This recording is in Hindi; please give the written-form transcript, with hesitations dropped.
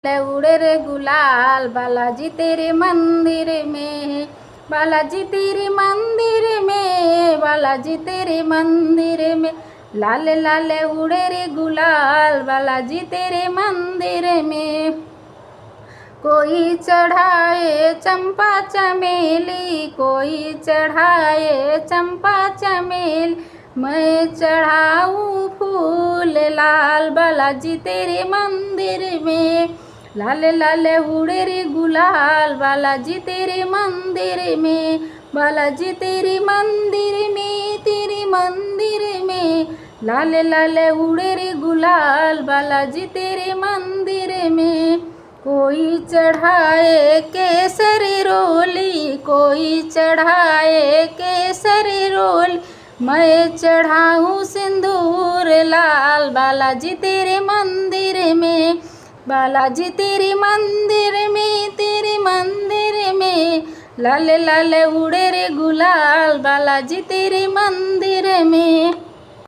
उड़े रे गुलाल बालाजी तेरे मंदिर में, बालाजी तेरे मंदिर में, बालाजी तेरे मंदिर में। लाल लाल उड़े रे गुलाल बालाजी तेरे मंदिर में। कोई चढ़ाए चंपा चमेली, कोई चढ़ाए चंपा चमेली, मैं चढ़ाऊँ फूल लाल बालाजी तेरे मंदिर में। लाल लाल उड़े रे गुलाल बालाजी तेरे मंदिर में, बालाजी तेरे मंदिर में, तेरे मंदिर में। लाल लाल उड़े रे गुलाल बालाजी तेरे मंदिर में। कोई चढ़ाए केसरी रोली, कोई चढ़ाए केसरी रोली, मैं चढ़ाऊँ सिंदूर लाल बालाजी तेरे मंदिर में, बालाजी तेरे मंदिर में, तेरे मंदिर में। लाल लाल उड़े रे गुलाल बालाजी तेरे मंदिर में।